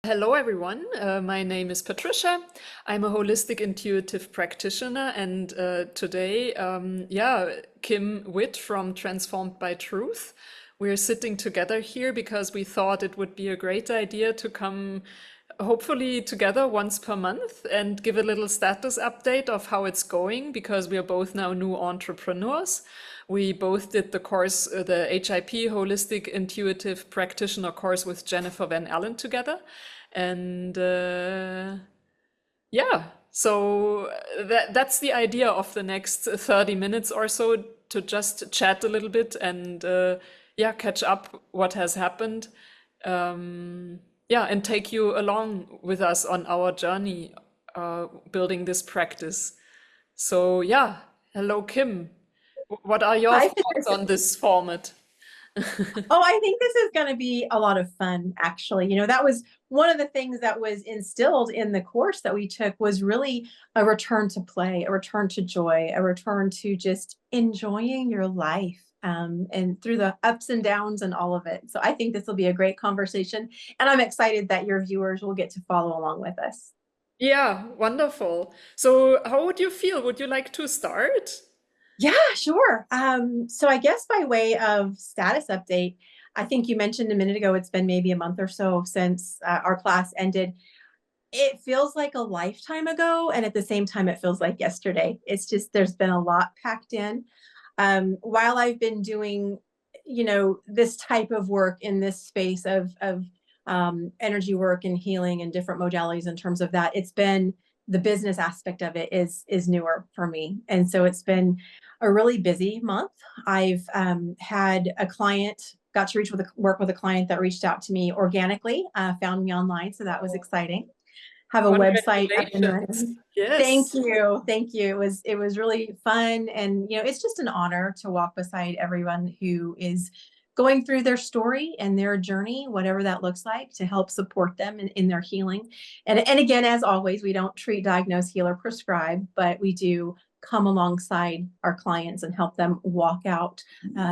Hello, everyone. My name is Patricia. I'm a holistic intuitive practitioner, and today, Kim Witt from Transformed by Truth. We're sitting together here because we thought it would be a great idea to come, hopefully, together once per month and give a little status update of how it's going because we are both now new entrepreneurs. We both did the course, the HIP, Holistic Intuitive Practitioner course with Jennifer Van Allen together. And yeah, so that's the idea of the next 30 minutes or so to just chat a little bit and yeah, catch up what has happened. Yeah, and take you along with us on our journey building this practice. So yeah, hello, Kim. What are your Hi. thoughts on this format? Oh, I think this is going to be a lot of fun, actually. That was one of the things that was instilled in the course that we took was really a return to play, a return to joy, a return to just enjoying your life, and through the ups and downs and all of it. So I think this will be a great conversation, and I'm excited that your viewers will get to follow along with us. Yeah, wonderful. So how would you feel? Would you like to start? Yeah, sure. So I guess by way of status update, I think you mentioned a minute ago, it's been maybe a month or so since our class ended. It feels like a lifetime ago, and at the same time, it feels like yesterday. It's just there's been a lot packed in. While I've been doing, this type of work in this space of energy work and healing and different modalities in terms of that, it's been the business aspect of it is newer for me, and so it's been a really busy month. I've had a client got to work with a client that reached out to me organically, found me online, so that was exciting. Have a website up and Congratulations. running. Thank Yes. you. Thank you. It was really fun. And it's just an honor to walk beside everyone who is going through their story and their journey, whatever that looks like, to help support them in their healing. And again, as always, we don't treat, diagnose, heal, or prescribe, but we do come alongside our clients and help them walk out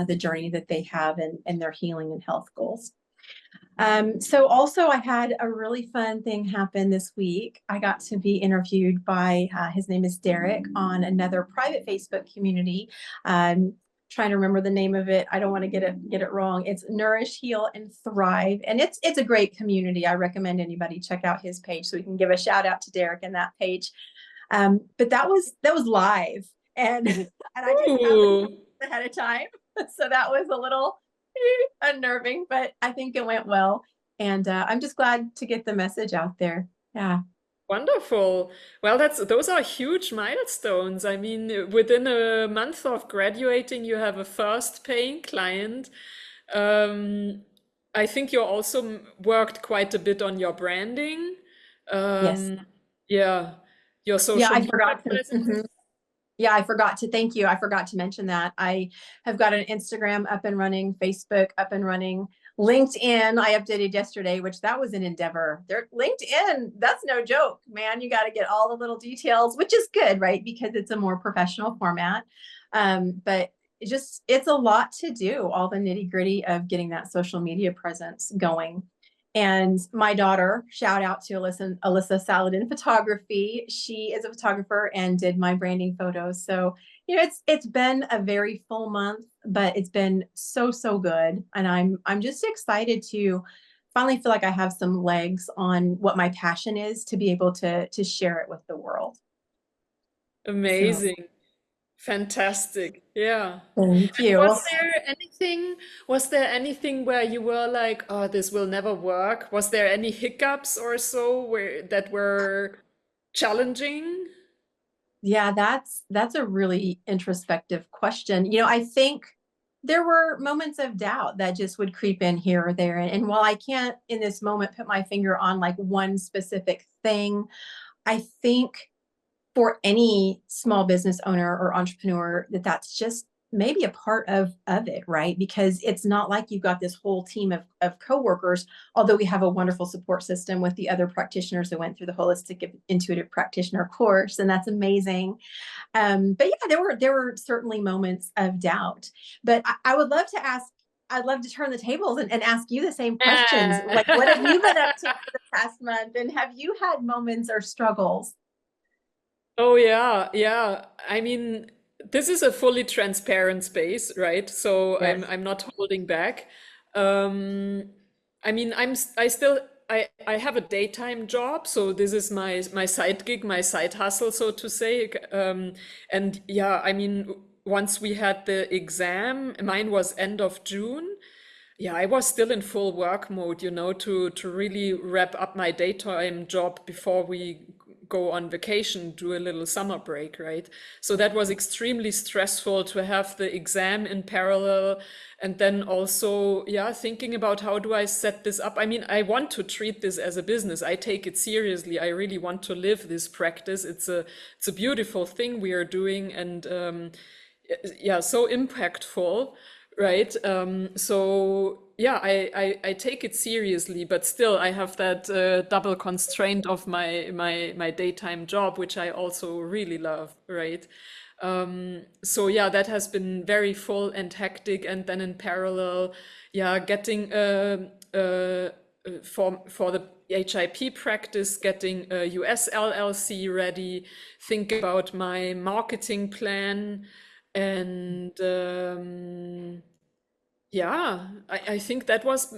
the journey that they have and their healing and health goals. So also I had a really fun thing happen this week. I got to be interviewed by, his name is Derek, on another private Facebook community. Trying to remember the name of it. I don't want to get it wrong. It's Nourish, Heal, and Thrive. And it's a great community. I recommend anybody check out his page. So we can give a shout out to Derek in that page. But that was live, and and I didn't have it Ooh, ahead of time. So that was a little unnerving, but I think it went well. And I'm just glad to get the message out there. Yeah. wonderful. Well, those are huge milestones. I mean, within a month of graduating, you have a first paying client. Um, I think you also worked quite a bit on your branding. Yes. Um, yeah, your Yeah, social I media forgot to. presence. Yeah, I forgot to thank you. I forgot to mention that. I have got an Instagram up and running, Facebook up and running, LinkedIn. I updated yesterday, which that was an endeavor. LinkedIn, that's no joke, man. You got to get all the little details, which is good, right? Because it's a more professional format. But it's a lot to do, all the nitty gritty of getting that social media presence going. And my daughter, shout out to Alyssa Saladin Photography. She is a photographer and did my branding photos. So, it's been a very full month, but it's been so, so good. And I'm just excited to finally feel like I have some legs on what my passion is to be able to share it with the world. So Amazing. Fantastic. Yeah. thank And you. Well, was there anything where you were like, oh, this will never work? Was there any hiccups or so where that were challenging? yeah, that's a really introspective question. I think there were moments of doubt that just would creep in here or there. And while I can't in this moment put my finger on like one specific thing, I think for any small business owner or entrepreneur that's just maybe a part of it, right? Because it's not like you've got this whole team of coworkers, although we have a wonderful support system with the other practitioners that went through the Holistic Intuitive Practitioner course, and that's amazing. But yeah, there were certainly moments of doubt. But I would love to ask I'd love to turn the tables and ask you the same questions. Like, what have you been up to Yeah. for the past month? And have you had moments or struggles? Oh yeah, yeah. I mean, this is a fully transparent space, right? So Yes. I'm not holding back. Um, I mean, I still I have a daytime job, so this is my side gig, my side hustle, so to say. And yeah, I mean, once we had the exam, mine was end of June. Yeah, I was still in full work mode, to really wrap up my daytime job before we go on vacation, do a little summer break, right? So that was extremely stressful to have the exam in parallel and then also, yeah, thinking about how do I set this up? I mean, I want to treat this as a business. I take it seriously. I really want to live this practice. It's a beautiful thing we are doing and yeah, so impactful, right? So yeah, I take it seriously, but still I have that double constraint of my daytime job, which I also really love, right? So yeah, that has been very full and hectic, and then in parallel, yeah, getting for the HIP practice, getting a US LLC ready, think about my marketing plan, and yeah, I think that was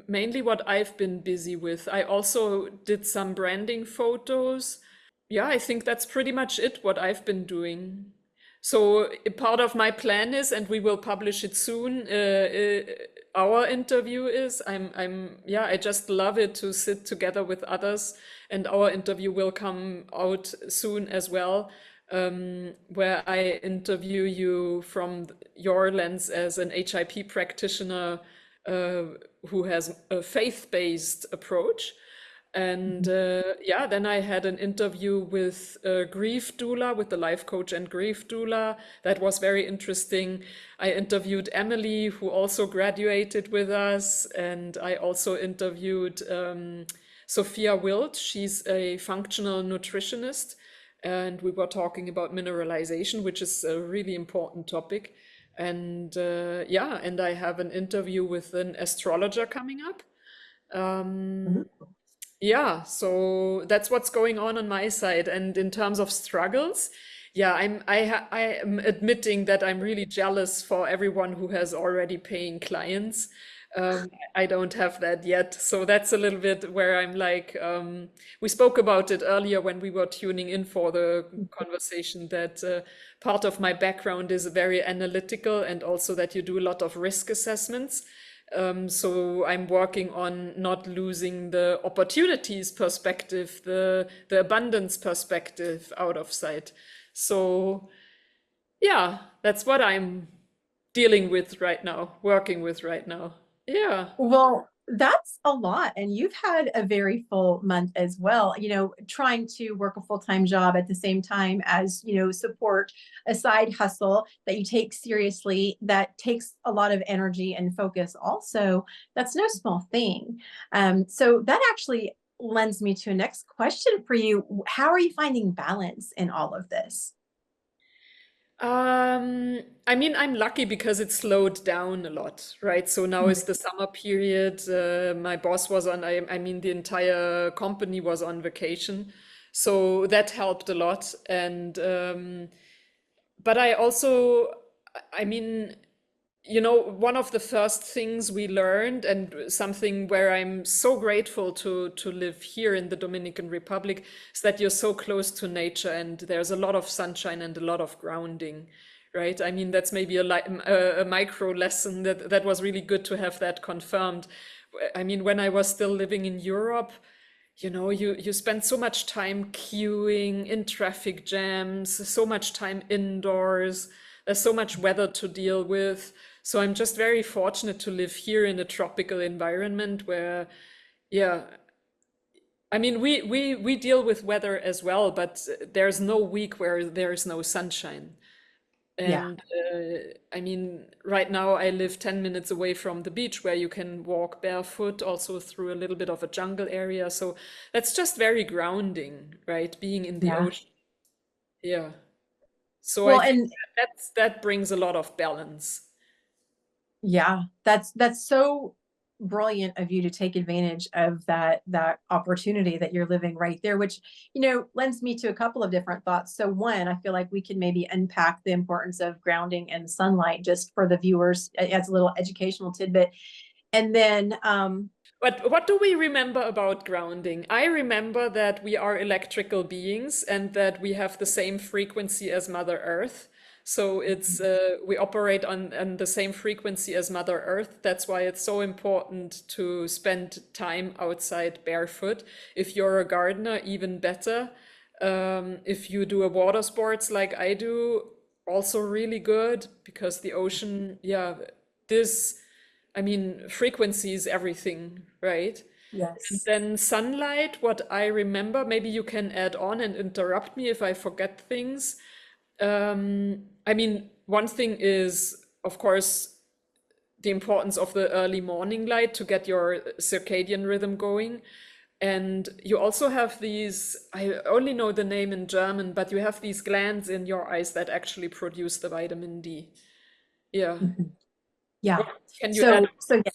mainly what I've been busy with. I also did some branding photos. Yeah, I think that's pretty much it, what I've been doing. So a part of my plan is, and we will publish it soon, our interview is, yeah, I just love it to sit together with others, and our interview will come out soon as well, where I interview you from your lens as an HIP practitioner uh, who has a faith-based approach. And yeah, then I had an interview with a grief doula, with the life coach and grief doula. That was very interesting. I interviewed Emily, who also graduated with us, and I also interviewed Sophia Wilt. She's a functional nutritionist, and we were talking about mineralization, which is a really important topic. And yeah, and I have an interview with an astrologer coming up. Um, yeah, so that's what's going on my side. And in terms of struggles, yeah, I am admitting that I'm really jealous for everyone who has already paying clients. I don't have that yet. So that's a little bit where I'm like, we spoke about it earlier when we were tuning in for the conversation that part of my background is very analytical and also that you do a lot of risk assessments. So I'm working on not losing the opportunities perspective, the abundance perspective out of sight. So yeah, that's what I'm dealing with right now, working with right now. Yeah. Well, that's a lot. And you've had a very full month as well, trying to work a full-time job at the same time as, support a side hustle that you take seriously, that takes a lot of energy and focus also. That's no small thing. So that actually lends me to a next question for you. How are you finding balance in all of this? I mean, I'm lucky because it slowed down a lot, right? So now is the summer period. My boss was on, I mean, the entire company was on vacation. So that helped a lot. And, but I also, I mean, one of the first things we learned, and something where I'm so grateful to live here in the Dominican Republic, is that you're so close to nature and there's a lot of sunshine and a lot of grounding, right? I mean, that's maybe a micro lesson that was really good to have that confirmed. I mean, when I was still living in Europe, you spend so much time queuing in traffic jams, so much time indoors. There's so much weather to deal with. So I'm just very fortunate to live here in a tropical environment where, yeah, I mean, we deal with weather as well, but there's no week where there's no sunshine. Yeah. And I mean, right now I live 10 minutes away from the beach where you can walk barefoot, also through a little bit of a jungle area. So that's just very grounding, right? Being in the Yeah. ocean. Yeah. So I Well, think and that brings a lot of balance. Yeah, that's so brilliant of you to take advantage of that opportunity that you're living right there, which, lends me to a couple of different thoughts. So one, I feel like we can maybe unpack the importance of grounding and sunlight just for the viewers as a little educational tidbit. And then But what do we remember about grounding? I remember that we are electrical beings and that we have the same frequency as Mother Earth. So it's we operate on the same frequency as Mother Earth. That's why it's so important to spend time outside barefoot. If you're a gardener, even better. If you do a water sports like I do, also really good because the ocean, yeah, this, I mean, frequency is everything, right? And yes. then sunlight, what I remember, maybe you can add on and interrupt me if I forget things. I mean, one thing is, of course, the importance of the early morning light to get your circadian rhythm going. And you also have these, I only know the name in German, but you have these glands in your eyes that actually produce the vitamin D. Yeah. Mhm. Yeah. What can you add? So yeah,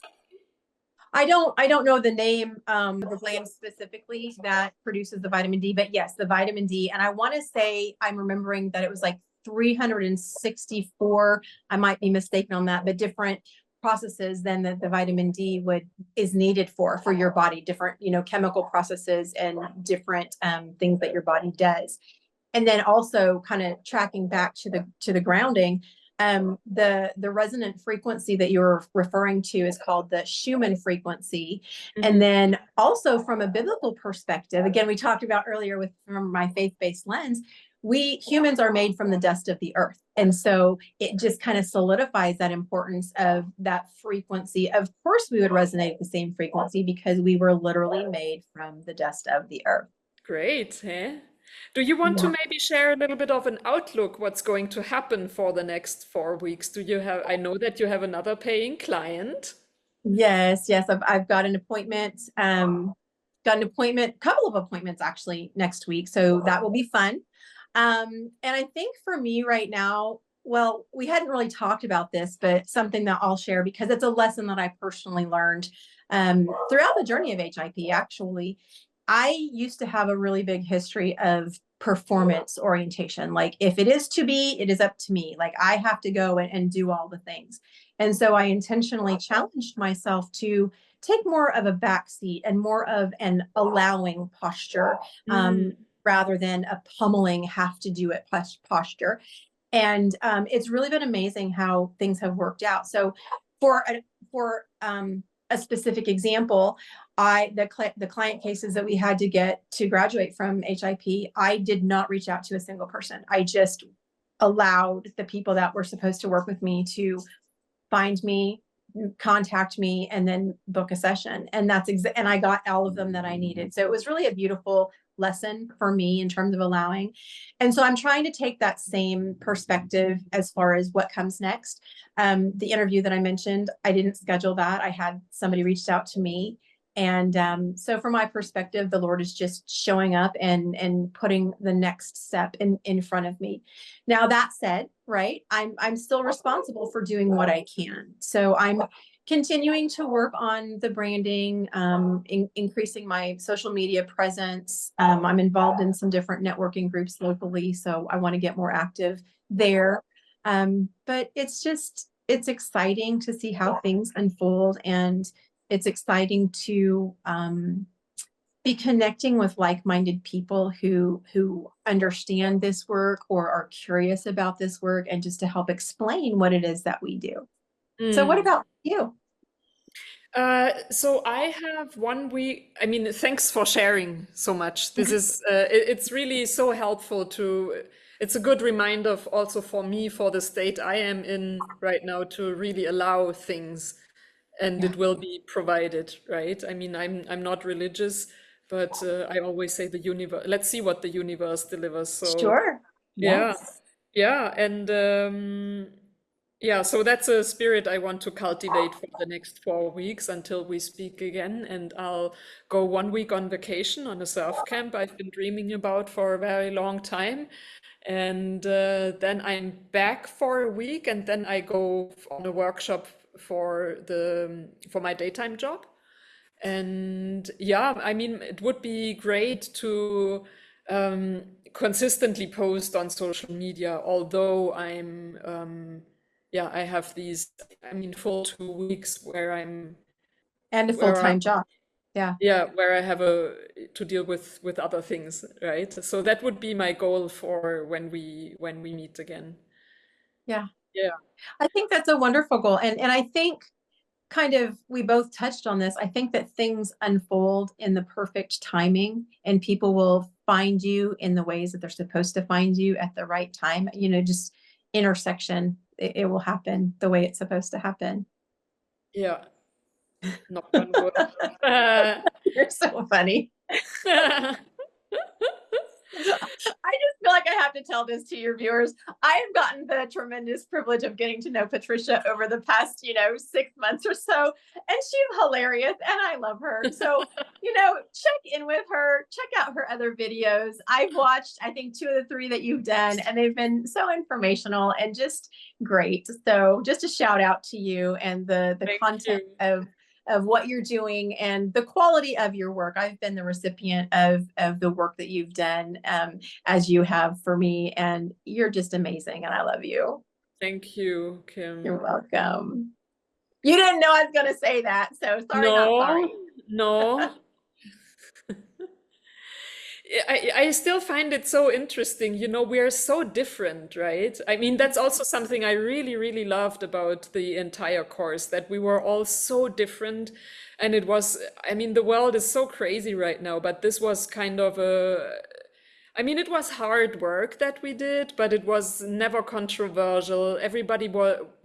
I don't know the name of the gland specifically that produces the vitamin D, but yes, the vitamin D. And I want to say I'm remembering that it was like 364. I might be mistaken on that, but different processes than the vitamin D would is needed for your body, different, chemical processes and different things that your body does. And then also kind of tracking back to the grounding, the resonant frequency that you're referring to is called the Schumann frequency. And Mhm. then also from a biblical perspective, again, we talked about earlier with from my faith-based lens, we humans are made from the dust of the earth. And so it just kind of solidifies that importance of that frequency. Of course, we would resonate at the same frequency because we were literally made from the dust of the earth. Great, eh? Do you want to Yeah. maybe share a little bit of an outlook what's going to happen for the next 4 weeks? Do you have, I know that you have another paying client. Yes, yes. I've got an appointment, couple of appointments actually next week. So that will be fun. And I think for me right now, well, we hadn't really talked about this, but something that I'll share because it's a lesson that I personally learned throughout the journey of HIP, actually. I used to have a really big history of performance orientation. Like, if it is to be, it is up to me. Like, I have to go and do all the things. And so I intentionally challenged myself to take more of a backseat and more of an allowing posture Mm, rather than a pummeling, have to do it posture. And it's really been amazing how things have worked out. So, for a specific example, the client cases that we had to get to graduate from HIP, I did not reach out to a single person. I just allowed the people that were supposed to work with me to find me, contact me, and then book a session. And and I got all of them that I needed. So it was really a beautiful lesson for me in terms of allowing. And so I'm trying to take that same perspective as far as what comes next. The interview that I mentioned, I didn't schedule that. I had somebody reached out to me. And so from my perspective, the Lord is just showing up and putting the next step in front of me. Now, that said, right, I'm still responsible for doing what I can. So I'm continuing to work on the branding, increasing my social media presence. I'm involved in some different networking groups locally, so I want to get more active there. But it's exciting to see how things unfold, and it's exciting to be connecting with like-minded people who understand this work or are curious about this work, and just to help explain what it is that we do. So what mm. about you? So I have 1 week. I mean, thanks for sharing so much. This is it's really so helpful to. It's a good reminder also for me for the state I am in right now to really allow things, and Yeah, it will be provided, right? I mean, I'm not religious, but I always say the universe. Let's see what the universe delivers. So sure. yeah, Yes. yeah, and yeah, so that's a spirit I want to cultivate for the next 4 weeks until we speak again. And I'll go 1 week on vacation on a surf camp I've been dreaming about for a very long time. And then I'm back for a week, and then I go on a workshop for my daytime job. And yeah, I mean, it would be great to consistently post on social media, although I have these, I mean, full 2 weeks And a where I, full-time job. Yeah. yeah, where I have to deal with other things, right? So that would be my goal for when we meet again. Yeah. Yeah. I think that's a wonderful goal. And I think kind of we both touched on this. I think that things unfold in the perfect timing and people will find you in the ways that they're supposed to find you at the right time. Just intersection. It will happen the way it's supposed to happen. Yeah. Knock on wood. Uh, You're so funny. I just feel like I have to tell this to your viewers. I have gotten the tremendous privilege of getting to know Patricia over the past, 6 months or so. And she's hilarious and I love her. So, check in with her, check out her other videos. I've watched, I think, 2 of the 3 that you've done, and they've been so informational and just great. So just a shout out to you and the Thank content you. of what you're doing and the quality of your work. I've been the recipient of the work that you've done, as you have for me, and you're just amazing, and I love you. Thank you, Kim. You're welcome. You didn't know I was going to say that, so sorry, not No, sorry. no. I still find it so interesting. We are so different, right? I mean, that's also something I really, really loved about the entire course, that we were all so different. And I mean, the world is so crazy right now, but this was kind of I mean, it was hard work that we did, but it was never controversial. Everybody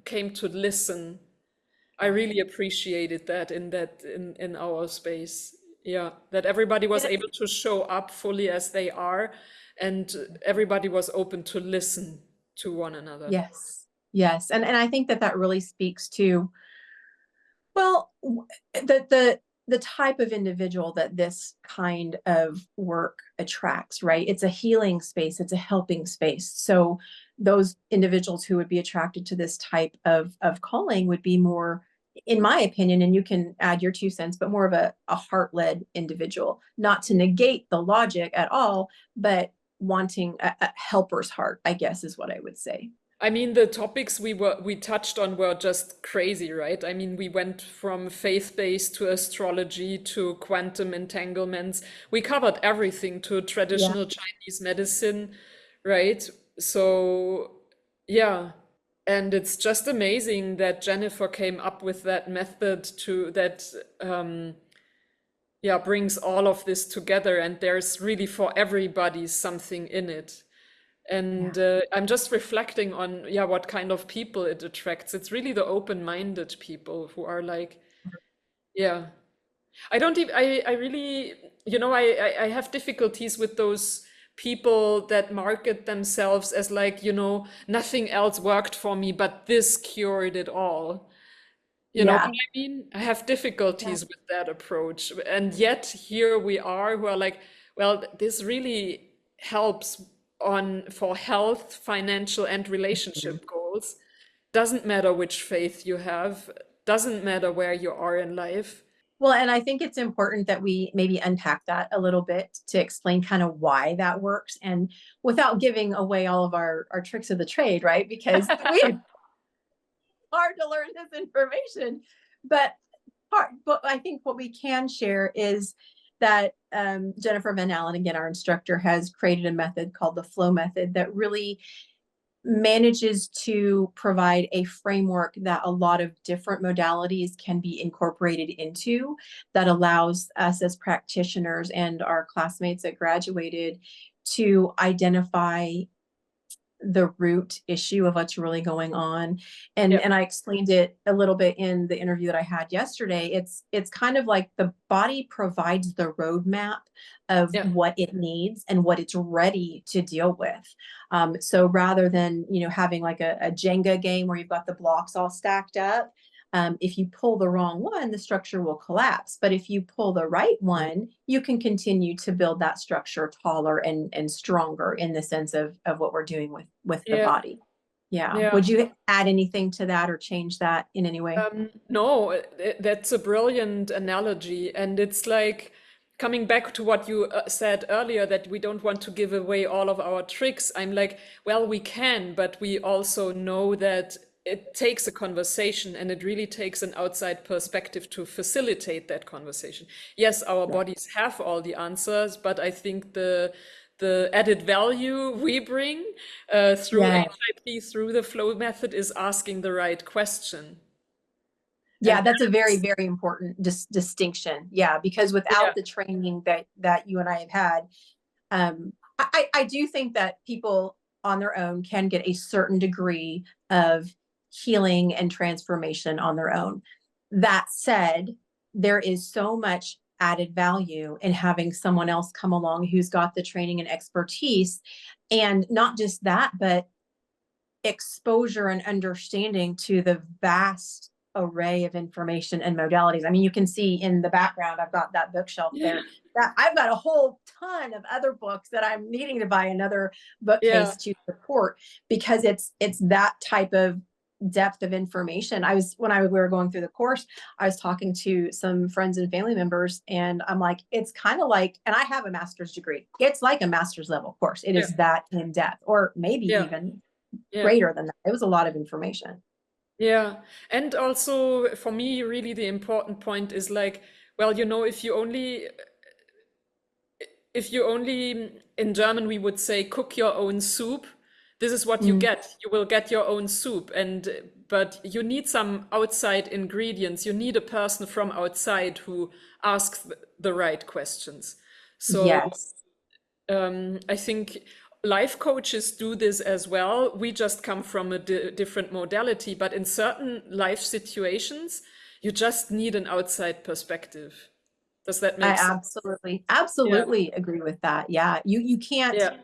came to listen. I really appreciated that in our space. Yeah, that everybody was able to show up fully as they are, and everybody was open to listen to one another. Yes, yes, and I think that really speaks to, well, the type of individual that this kind of work attracts, right? It's a healing space, it's a helping space. So those individuals who would be attracted to this type of calling would be more, in my opinion, and you can add your 2 cents, but more of a heart-led individual, not to negate the logic at all, but wanting a helper's heart, I guess is what I would say. I mean, the topics we touched on were just crazy, right? I mean, we went from faith-based to astrology to quantum entanglements. We covered everything, to Yeah. traditional Chinese medicine, right? So, yeah. And it's just amazing that Jennifer came up with that method that brings all of this together, and there's really for everybody something in it. Yeah. And I'm just reflecting on, what kind of people it attracts. It's really the open-minded people who are like, yeah. I don't even, I really, I have difficulties with those people that market themselves as like, nothing else worked for me, but this cured it all. You know what Yeah. I mean? I have Yeah. difficulties with that approach. And yet here we are who are like, well, this really helps for health, financial, and relationship goals. Doesn't matter which faith you have, doesn't matter where you are in life. Well, and I think it's important that we maybe unpack that a little bit to explain kind of why that works, and without giving away all of our tricks of the trade, right? Because we hard to learn this information. But I think what we can share is that Jennifer Van Allen, again, our instructor, has created a method called the flow method that really manages to provide a framework that a lot of different modalities can be incorporated into, that allows us as practitioners and our classmates that graduated to identify the root issue of what's really going on. and Yeah, and I explained it a little bit in the interview that I had yesterday. It's kind of like the body provides the roadmap of yeah. what it needs and what it's ready to deal with. So rather than having like a Jenga game where you've got the blocks all stacked up, if you pull the wrong one, the structure will collapse. But if you pull the right one, you can continue to build that structure taller and stronger, in the sense of what we're doing with the Yeah. body. Yeah. Yeah. Would you add anything to that or change that in any way? No, that's a brilliant analogy. And it's like coming back to what you said earlier, that we don't want to give away all of our tricks. I'm like, well, we can, but we also know that it takes a conversation and it really takes an outside perspective to facilitate that conversation. Yes, our Yeah. bodies have all the answers, but I think the added value we bring through Yeah. HIP, through the flow method, is asking the right question. And Yeah, that's a very, very important distinction. Yeah, because yeah, without the training that you and I have had, I do think that people on their own can get a certain degree of healing and transformation on their own. That said, there is so much added value in having someone else come along who's got the training and expertise. And not just that, but exposure and understanding to the vast array of information and modalities. I mean, you can see in the background, I've got that bookshelf yeah, there. That I've got a whole ton of other books that I'm needing to buy another yeah, bookcase to support, because it's that type of depth of information. We were going through the course, I was talking to some friends and family members, and I'm like, it's kind of like, and I have a master's degree. It's like a master's level course. It yeah, is that in depth, or maybe yeah, even yeah, greater than that. It was a lot of information. yeah. And also for me, really the important point is like, well, if you only, in German, we would say, cook your own soup. This is what you Mm. get. You will get your own soup. But you need some outside ingredients. You need a person from outside who asks the right questions. So Yes. I think life coaches do this as well. We just come from a different modality, but in certain life situations, you just need an outside perspective. Does that I make sense? absolutely, Yeah. absolutely agree with that. Yeah. You can't, Yeah.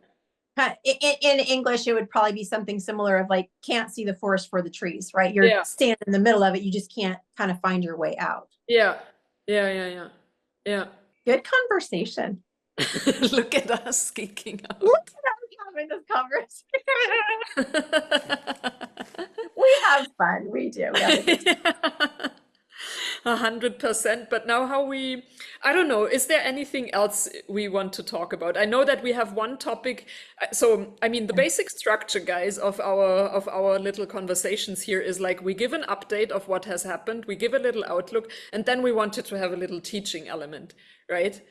in English, it would probably be something similar of like, can't see the forest for the trees, right? You're Yeah. standing in the middle of it. You just can't kind of find your way out. Yeah. Yeah. Yeah. Yeah. Good conversation. Yeah. Look at us geeking Look out. at us having this conversation. We have fun. We do. We have a good time. 100%. But now I don't know, is there anything else we want to talk about? I know that we have one topic. So, I mean, the basic structure, guys, of our little conversations here is like we give an update of what has happened, we give a little outlook, and then we wanted to have a little teaching element, right?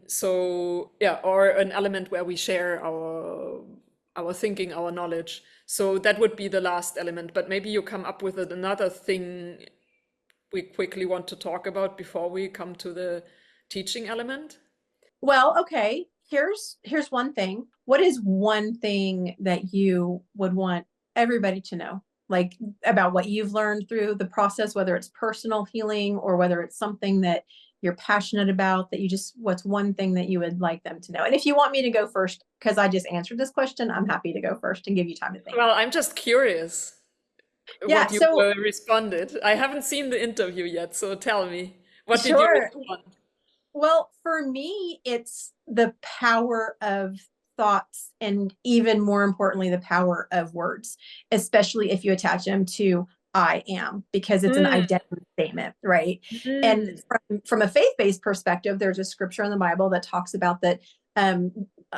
So yeah, or an element where we share our thinking, our knowledge. So that would be the last element, but maybe you come up with another thing we quickly want to talk about before we come to the teaching element. Well, okay. Here's one thing. What is one thing that you would want everybody to know, like about what you've learned through the process, whether it's personal healing or whether it's something that you're passionate about, that what's one thing that you would like them to know? And if you want me to go first, because I just answered this question, I'm happy to go first and give you time to think. Well, I'm just curious Yeah, what you so responded. I haven't seen the interview yet, so tell me, what did you sure. respond? Well, for me, it's the power of thoughts, and even more importantly, the power of words, especially if you attach them to I am, because it's an Mm, identity statement, right? And mm, from a faith-based perspective, there's a scripture in the Bible that talks about that um,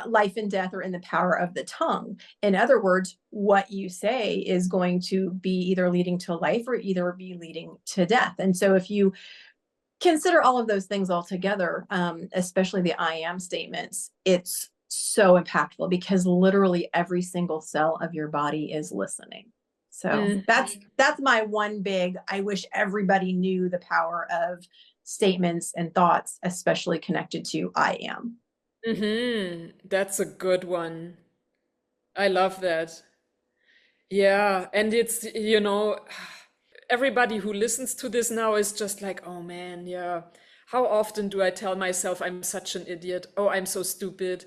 life and death are in the power of the tongue. In other words, what you say is going to be either leading to life or either be leading to death. And so if you consider all of those things all together, especially the I am statements, it's so impactful because literally every single cell of your body is listening. So mm, that's my one big, I wish everybody knew the power of statements and thoughts, especially connected to I am. That's a good one. I love that. Yeah, and it's, everybody who listens to this now is just like, oh man, yeah. How often do I tell myself I'm such an idiot? Oh, I'm so stupid.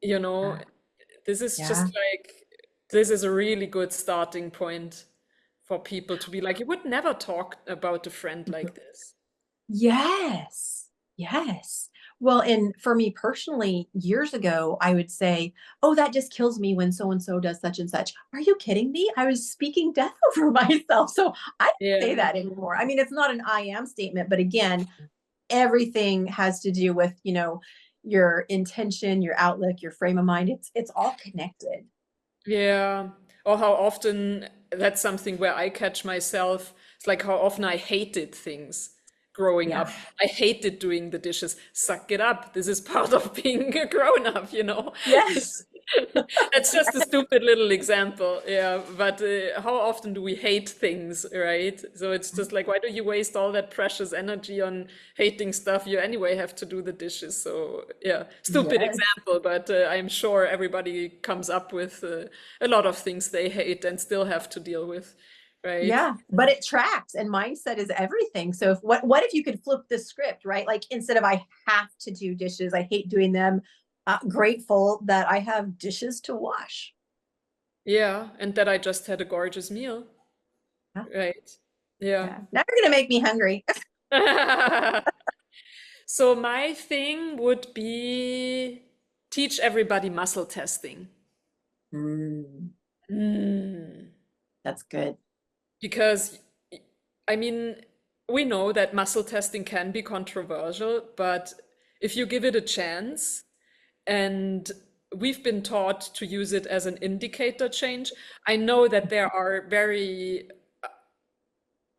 You know, Yeah. this is just Yeah. like, this is a really good starting point for people to be like, you would never talk about a friend like this. Yes. Yes. Well, and for me personally, years ago, I would say, "Oh, that just kills me when so and so does such and such." Are you kidding me? I was speaking death over myself. So I don't say Yeah. that anymore. I mean, it's not an I am statement, but again, everything has to do with, your intention, your outlook, your frame of mind. It's all connected. Yeah. Or how often that's something where I catch myself. It's like how often I hated things growing Yeah. up. I hated doing the dishes. Suck it up. This is part of being a grown up, you know? Yes. That's just a stupid little example. Yeah. But how often do we hate things, right? So it's just like, why do you waste all that precious energy on hating stuff? You anyway have to do the dishes. So, yeah, stupid Yes. example, but I'm sure everybody comes up with a lot of things they hate and still have to deal with, right? Yeah, but it tracks and mindset is everything. So if what if you could flip the script, right? Like instead of I have to do dishes, I hate doing them, grateful that I have dishes to wash. Yeah, and that I just had a gorgeous meal, Yeah. right? Yeah. Yeah. Now you're gonna make me hungry. So my thing would be teach everybody muscle testing. Mm, Mm. that's good. Because, I mean, we know that muscle testing can be controversial, but if you give it a chance, and we've been taught to use it as an indicator change, I know that there are very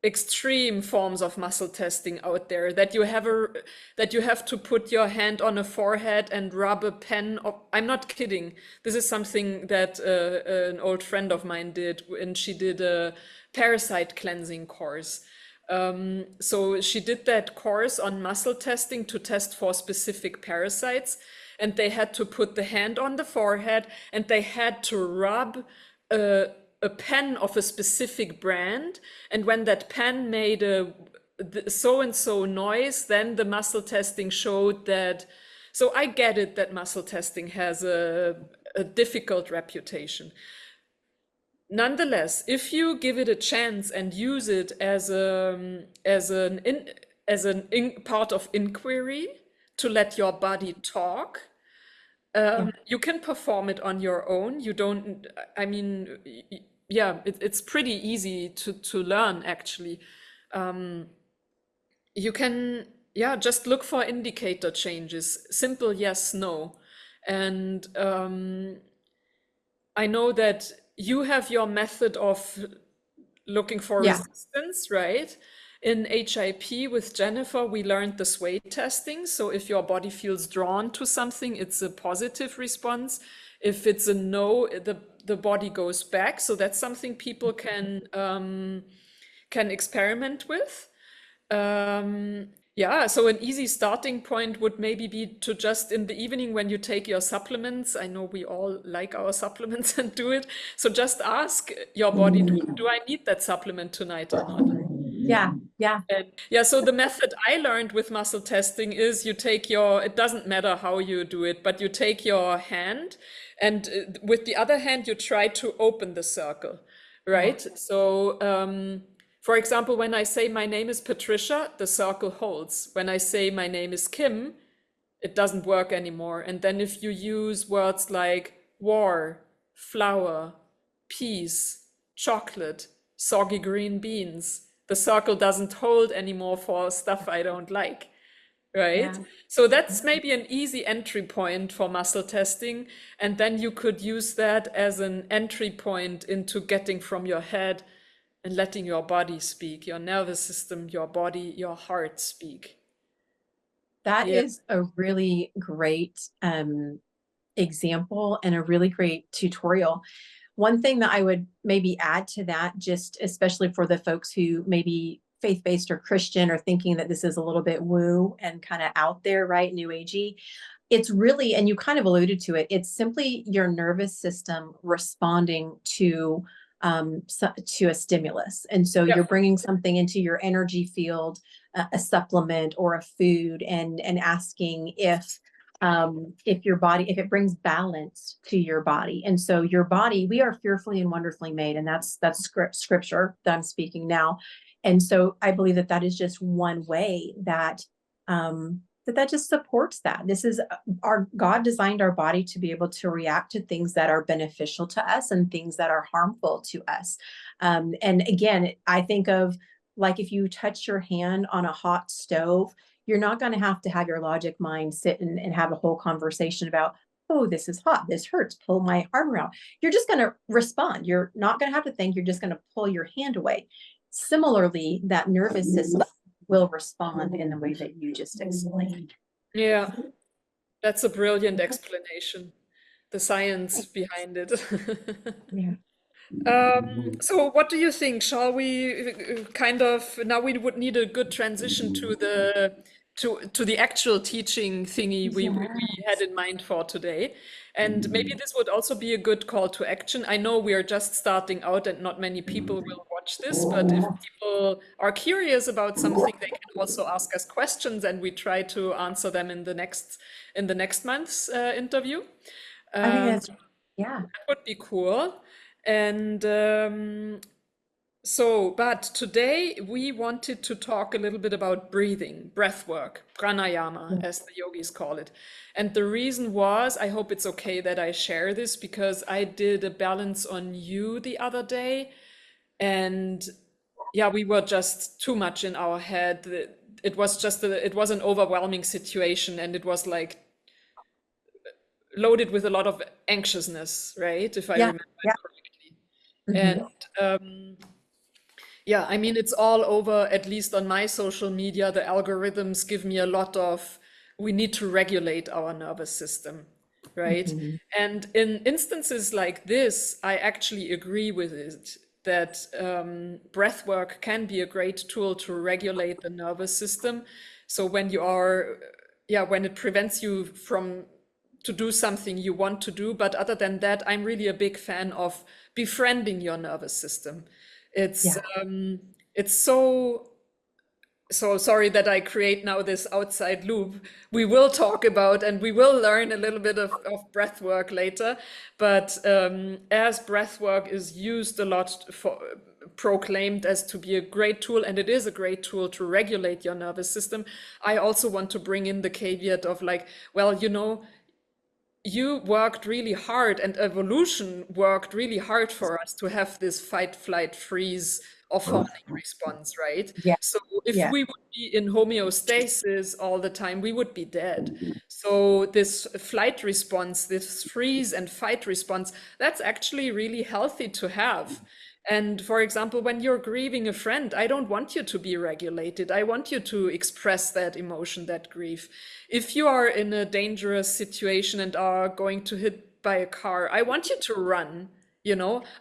extreme forms of muscle testing out there that you have to put your hand on a forehead and rub a pen. I'm not kidding. This is something that an old friend of mine did, and she did a parasite cleansing course. So she did that course on muscle testing to test for specific parasites, and they had to put the hand on the forehead and they had to rub a, a pen of a specific brand, and when that pen made a so and so noise, then the muscle testing showed that. So I get it that muscle testing has a difficult reputation. Nonetheless, if you give it a chance and use it as an part of inquiry to let your body talk, Yeah. you can perform it on your own. You don't, I mean, yeah, it's pretty easy to learn actually. You can, yeah, just look for indicator changes, simple yes, no. And I know that you have your method of looking for Yeah. resistance, right? In HIP with Jennifer, we learned the sway testing. So if your body feels drawn to something, it's a positive response. If it's a no, the body goes back. So that's something people can experiment with. Yeah, so an easy starting point would maybe be to just in the evening when you take your supplements, I know we all like our supplements and do it. So just ask your body, do I need that supplement tonight or not? Yeah. Yeah. And yeah, so the method I learned with muscle testing is you take it doesn't matter how you do it, but you take your hand and with the other hand, you try to open the circle, Yeah. right? So, for example, when I say my name is Patricia, the circle holds. When I say my name is Kim, it doesn't work anymore. And then if you use words like war, flower, peace, chocolate, soggy green beans, the circle doesn't hold anymore for stuff I don't like, right? Yeah. So that's maybe an easy entry point for muscle testing. And then you could use that as an entry point into getting from your head and letting your body speak, your nervous system, your body, your heart speak. That Yeah. is a really great example and a really great tutorial. One thing that I would maybe add to that, just especially for the folks who maybe faith-based or Christian or thinking that this is a little bit woo and kind of out there, right? New agey. It's really, and you kind of alluded to it, it's simply your nervous system responding to a stimulus. And so Yeah. you're bringing something into your energy field, a supplement or a food, and asking if your body, if it brings balance to your body. And so your body, we are fearfully and wonderfully made, and that's scripture that I'm speaking now. And so I believe that that is just one way that that just supports that. This is our God designed our body to be able to react to things that are beneficial to us and things that are harmful to us. And again, I think of like if you touch your hand on a hot stove, you're not going to have your logic mind sit and have a whole conversation about, oh, this is hot, this hurts, pull my arm around. You're just going to respond. You're not going to have to think, you're just going to pull your hand away. Similarly, that nervous system will respond in the way that you just explained. Yeah, that's a brilliant explanation. The science behind it. Yeah. So what do you think? Shall we kind of now we would need a good transition to the actual teaching thingy we had in mind for today. And maybe this would also be a good call to action. I know we are just starting out and not many people will watch this, but if people are curious about something, they can also ask us questions and we try to answer them in the next month's interview. I think Um, that's, yeah. that would be cool. And but today we wanted to talk a little bit about breathing, breath work, pranayama, as the yogis call it. And the reason was, I hope it's okay that I share this because I did a balance on you the other day. And yeah, we were just too much in our head. It was it was an overwhelming situation and it was like loaded with a lot of anxiousness, right? If I Yeah. remember Yeah. correctly. Mhm. And yeah, I mean, it's all over, at least on my social media. The algorithms give me a lot of, we need to regulate our nervous system, right? Mhm. And in instances like this, I actually agree with it that breath work can be a great tool to regulate the nervous system. So when you are, yeah, when it prevents you from to do something you want to do. But other than that, I'm really a big fan of befriending your nervous system. It's Yeah. so sorry that I create now this outside loop. We will talk about and we will learn a little bit of breath work later. But as breath work is used a lot for proclaimed as to be a great tool, and it is a great tool to regulate your nervous system, I also want to bring in the caveat of like, well, you worked really hard and evolution worked really hard for us to have this fight, flight, freeze or fawning response, right? Yeah. So if Yeah. we would be in homeostasis all the time, we would be dead. So this flight response, this freeze and fight response, that's actually really healthy to have. And for example, when you're grieving a friend, I don't want you to be regulated. I want you to express that emotion, that grief. If you are in a dangerous situation and are going to hit by a car, I want you to run.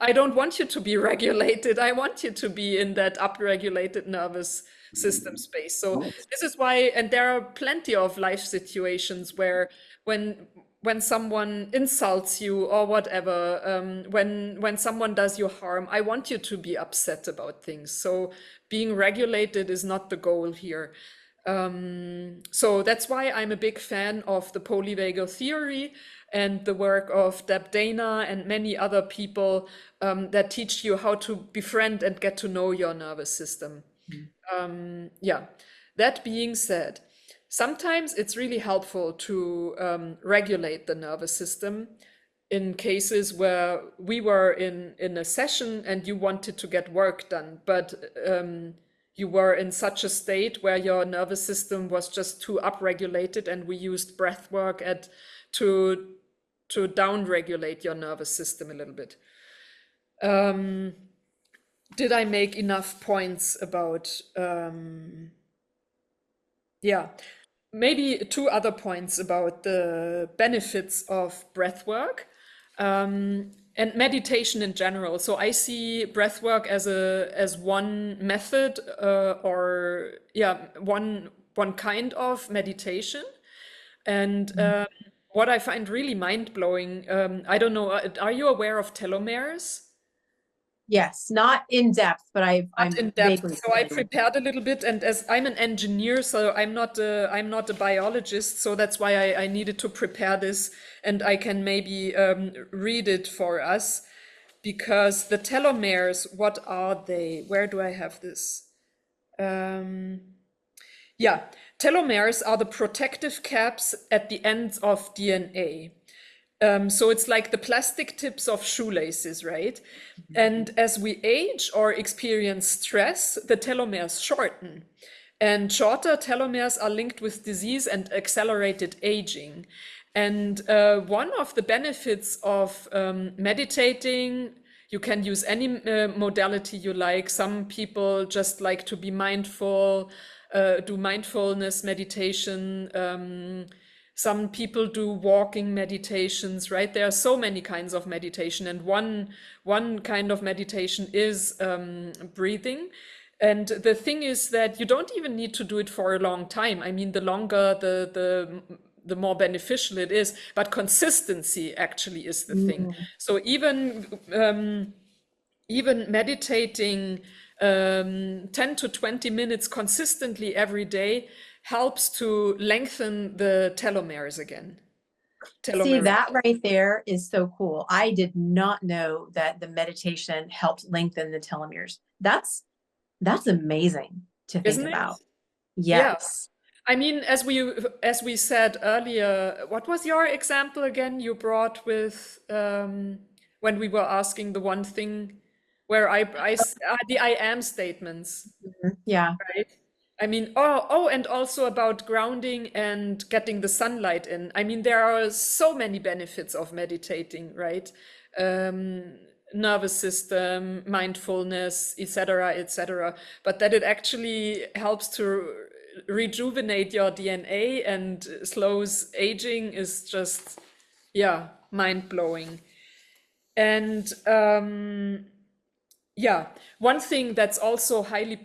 I don't want you to be regulated. I want you to be in that upregulated nervous system space. So this is why, and there are plenty of life situations where when when someone insults you or whatever, when someone does you harm, I want you to be upset about things. So being regulated is not the goal here. So that's why I'm a big fan of the polyvagal theory and the work of Deb Dana and many other people that teach you how to befriend and get to know your nervous system. Yeah, that being said, sometimes it's really helpful to regulate the nervous system in cases where we were in a session and you wanted to get work done, but you were in such a state where your nervous system was just too upregulated, and we used breath work to downregulate your nervous system a little bit. Did I make enough points about yeah, maybe two other points about the benefits of breath work and meditation in general. So I see breath work as one method or yeah, one kind of meditation. And what I find really mind-blowing, I don't know, are you aware of telomeres? Yes. Not in depth, but Not I'm in depth. vaguely So I familiar. prepared a little bit, and as I'm an engineer, so I'm not a biologist, so that's why I needed to prepare this, and I can maybe read it for us, because the telomeres, what are they? Where do I have this? Yeah, telomeres are the protective caps at the ends of DNA. So it's like the plastic tips of shoelaces, right? And as we age or experience stress, the telomeres shorten. And shorter telomeres are linked with disease and accelerated aging. And one of the benefits of meditating, you can use any modality you like. Some people just like to be mindful, do mindfulness meditation. Some people do walking meditations, right? There are so many kinds of meditation, and one kind of meditation is breathing. And the thing is that you don't even need to do it for a long time. I mean, the longer, the more beneficial it is. But consistency actually is the thing. Mm. So even meditating 10 to 20 minutes consistently every day helps to lengthen the telomeres again. See, Telomere, that right there is so cool. I did not know that the meditation helped lengthen the telomeres. That's amazing to think isn't it? about. Yeah. Yes. I mean, as we said earlier, what was your example again you brought with when we were asking the one thing where the I am statements, Mhm. Yeah. right? I mean, and also about grounding and getting the sunlight in. I mean, there are so many benefits of meditating, right? Um, Nervous system, mindfulness, etc., etc. But that it actually helps to rejuvenate your DNA and slows aging is just, yeah, mind blowing. And yeah, one thing that's also highly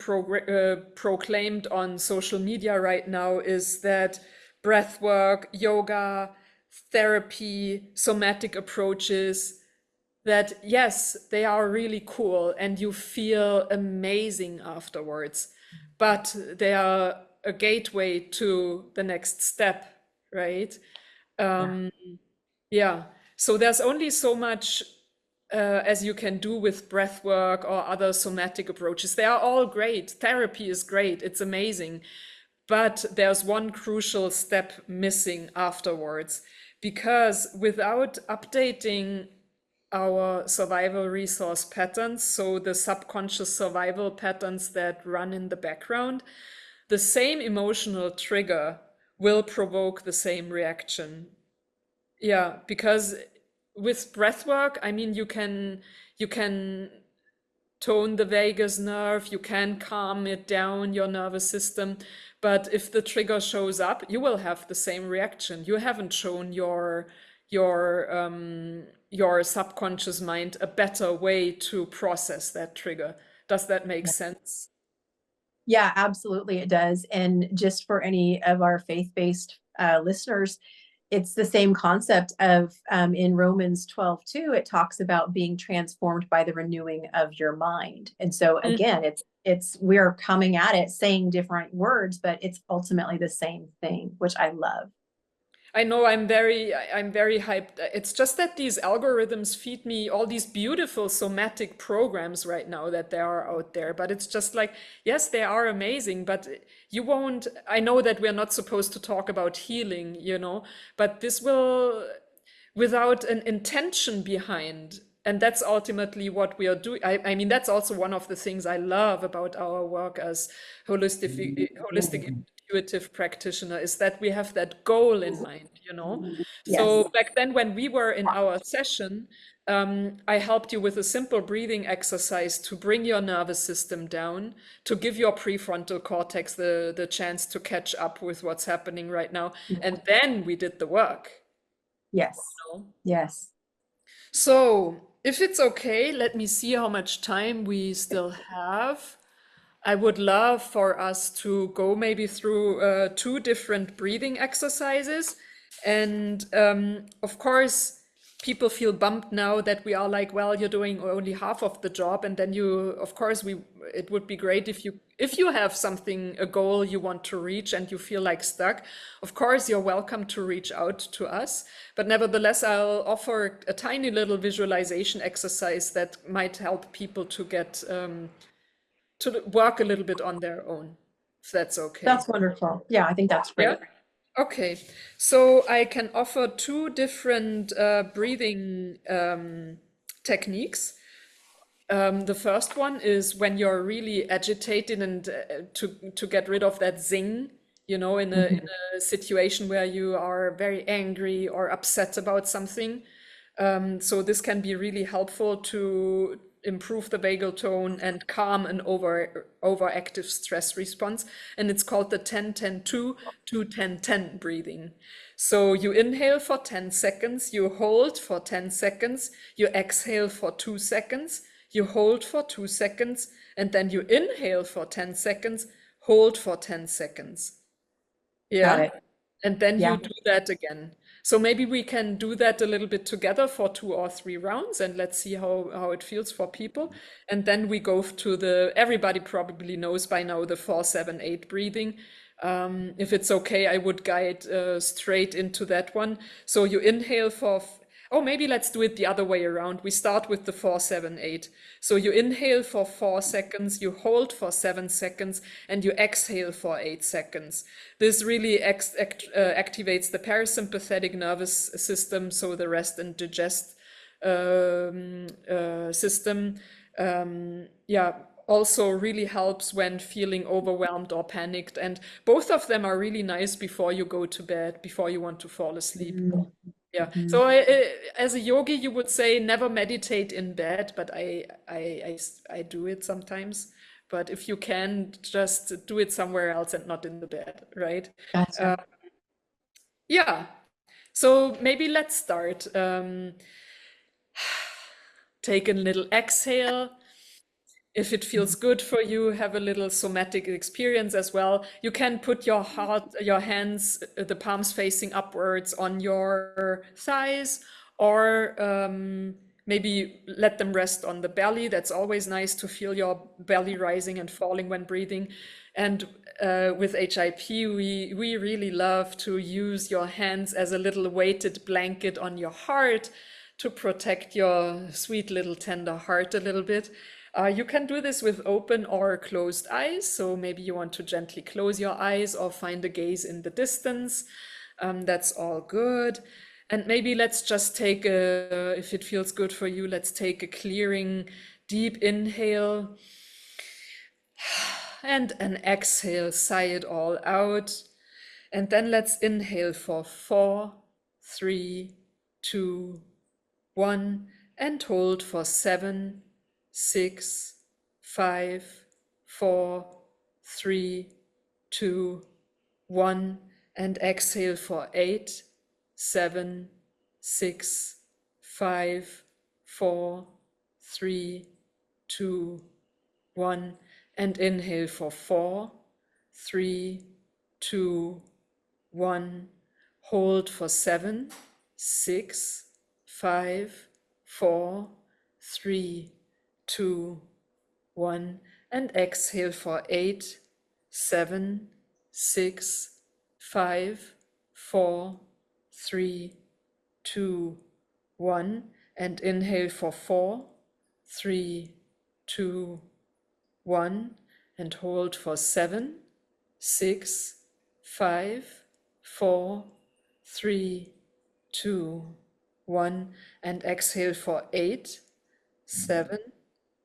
proclaimed on social media right now is that breath work, yoga, therapy, somatic approaches, that yes, they are really cool and you feel amazing afterwards, but they are a gateway to the next step, right? Yeah. Yeah, so there's only so much as you can do with breath work or other somatic approaches. They are all great. Therapy is great, it's amazing. But there's one crucial step missing afterwards, because without updating our survival resource patterns, so the subconscious survival patterns that run in the background, the same emotional trigger will provoke the same reaction. Yeah, because with breath work, I mean, you can tone the vagus nerve, you can calm it down, your nervous system. But if the trigger shows up, you will have the same reaction. You haven't shown your subconscious mind a better way to process that trigger. Does that make sense? Yeah, absolutely it does. And just for any of our faith-based listeners, it's the same concept of in Romans 12:2, it talks about being transformed by the renewing of your mind. And so again, it's we're coming at it saying different words, but it's ultimately the same thing, which I love. I know I'm very hyped. It's just that these algorithms feed me all these beautiful somatic programs right now that there are out there. But it's just like, yes, they are amazing, but you won't. I know that we're not supposed to talk about healing, but this will, without an intention behind. And that's ultimately what we are doing. I mean, that's also one of the things I love about our work as holistic intuitive practitioner, is that we have that goal in mind. Yes. So back then, when we were in our session, I helped you with a simple breathing exercise to bring your nervous system down, to give your prefrontal cortex the chance to catch up with what's happening right now. And then we did the work. Yes. You know? Yes. So, if it's okay, let me see how much time we still have. I would love for us to go maybe through two different breathing exercises. And of course, people feel bummed now that we are like, well, you're doing only half of the job. And then of course, it would be great if you have something, a goal you want to reach and you feel like stuck. Of course, you're welcome to reach out to us. But nevertheless, I'll offer a tiny little visualization exercise that might help people to get to work a little bit on their own. if that's okay. That's wonderful. Yeah, I think that's great. Yeah. Okay. So I can offer two different breathing techniques. The first one is when you're really agitated and to get rid of that zing, you know, in Mhm. a situation where you are very angry or upset about something. So this can be really helpful to improve the vagal tone and calm an overactive stress response. And it's called the 10-10-2 to 10-10 breathing. So you inhale for 10 seconds, you hold for 10 seconds, you exhale for 2 seconds, you hold for 2 seconds, and then you inhale for 10 seconds, hold for 10 seconds. Got Yeah. it. And then Yeah. you do that again. So maybe we can do that a little bit together for 2 or 3 rounds and let's see how it feels for people. And then we go to everybody probably knows by now the 4-7-8 breathing. If it's okay, I would guide straight into that one. So you inhale oh, maybe let's do it the other way around. We start with the 4-7-8. So you inhale for 4 seconds, you hold for 7 seconds, and you exhale for 8 seconds. This really activates the parasympathetic nervous system, so the rest and digest system. Yeah, also really helps when feeling overwhelmed or panicked. And both of them are really nice before you go to bed, before you want to fall asleep. Yeah. Mhm. So as a yogi, you would say never meditate in bed, but I do it sometimes. But if you can, just do it somewhere else and not in the bed, right? Gotcha. Yeah. So maybe let's start. Take a little exhale. If it feels good for you, have a little somatic experience as well. You can put your hands, the palms facing upwards on your thighs, or maybe let them rest on the belly. That's always nice to feel your belly rising and falling when breathing. And with HIP, we really love to use your hands as a little weighted blanket on your heart to protect your sweet little tender heart a little bit. You can do this with open or closed eyes. So maybe you want to gently close your eyes or find a gaze in the distance. That's all good. And maybe let's just take if it feels good for you, let's take a clearing, deep inhale and an exhale, sigh it all out. And then let's inhale for 4, 3, 2, 1, and hold for 7, 6, 5, 4, 3, 2, 1, and exhale for 8, 7, 6, 5, 4, 3, 2, 1, and inhale for 4, 3, 2, 1, hold for 7, 6, 5, 4, 3, 2, 1, and exhale for 8, 7, 6, 5, 4, 3, 2, 1, and inhale for 4, 3, 2, 1, and hold for 7, 6, 5, 4, 3, 2, 1, and exhale for 8, 7,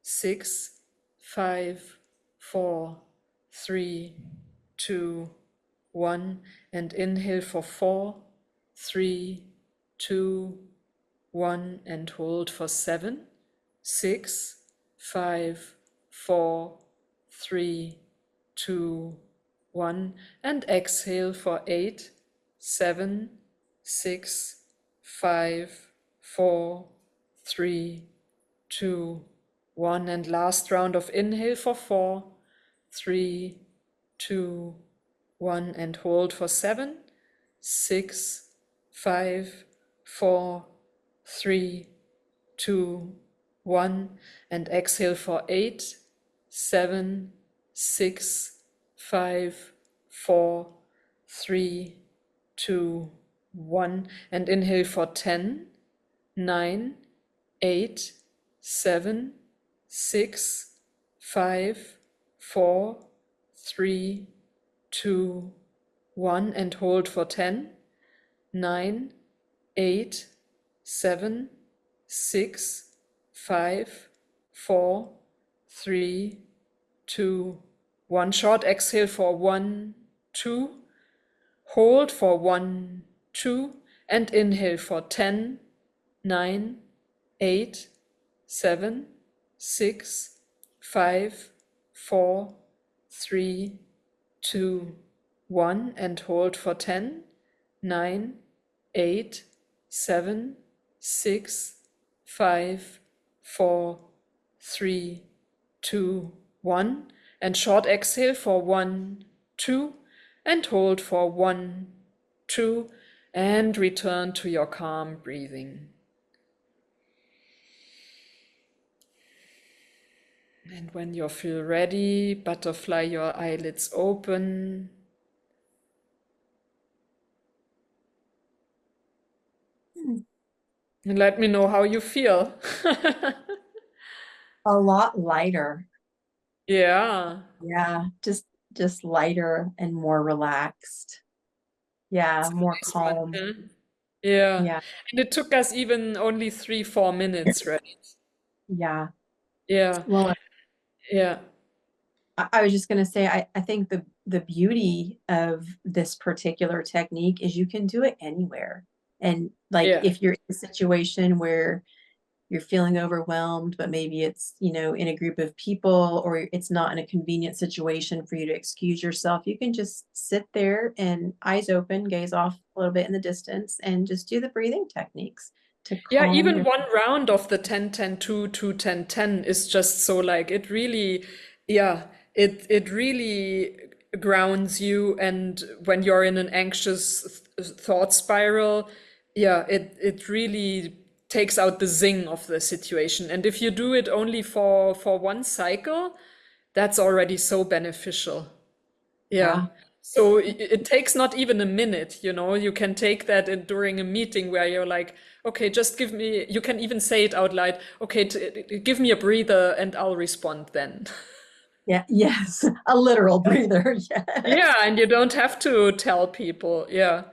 6, 5, 4, 3, 2, 1, and inhale for 4, 3, 2, 1, and hold for 7, 6, 5, 4, 3, 2, 1, and exhale for 8, 7, 6, 5, 4, 3, 2, 1, and last round of inhale for 4, 3, 2, 1, and hold for 7, 6, 5, 4, 3, 2, 1, and exhale for 8, 7, 6, 5, 4, 3, 2, 1, and inhale for 10, 9, 8, 7, 6, 5, 4, 3, 2, 1, and hold for 10, 9, 8, 7, 6, 5, 4, 3, 2, 1. Short exhale for 1, 2. Hold for 1, 2. And inhale for 10, 9, 8, 7, 6, 5, 4, 3, 2, 1. And hold for 10, 9, 8, 7, 6, 5, 4, 3, 2, 1. And short exhale for 1, 2. And hold for 1, 2. And return to your calm breathing. And when you feel ready, butterfly your eyelids open. And let me know how you feel. A lot lighter. Yeah. Yeah, just lighter and more relaxed. Yeah, more Nice one, calm. huh? Yeah. Yeah, And it took us even only 3, 4 minutes, right? yeah. Yeah. Well, Yeah. I was just going to say, I think the beauty of this particular technique is you can do it anywhere. And like Yeah. if you're in a situation where you're feeling overwhelmed, but maybe it's, in a group of people, or it's not in a convenient situation for you to excuse yourself, you can just sit there and eyes open, gaze off a little bit in the distance, and just do the breathing techniques to Yeah, calm even your. one round of the 10, 10, 2, 2, 10, 10 is just so like it really, yeah, it really grounds you. And when you're in an anxious thought spiral, yeah, it really takes out the zing of the situation. And if you do it only for one cycle, that's already so beneficial. Yeah. Yeah. So it takes not even a minute, you can take that during a meeting where you're like, okay, just give me, you can even say it out loud, okay, give me a breather and I'll respond then. Yeah. Yes. A literal breather. Yeah, Yes. and you don't have to tell people. Yeah.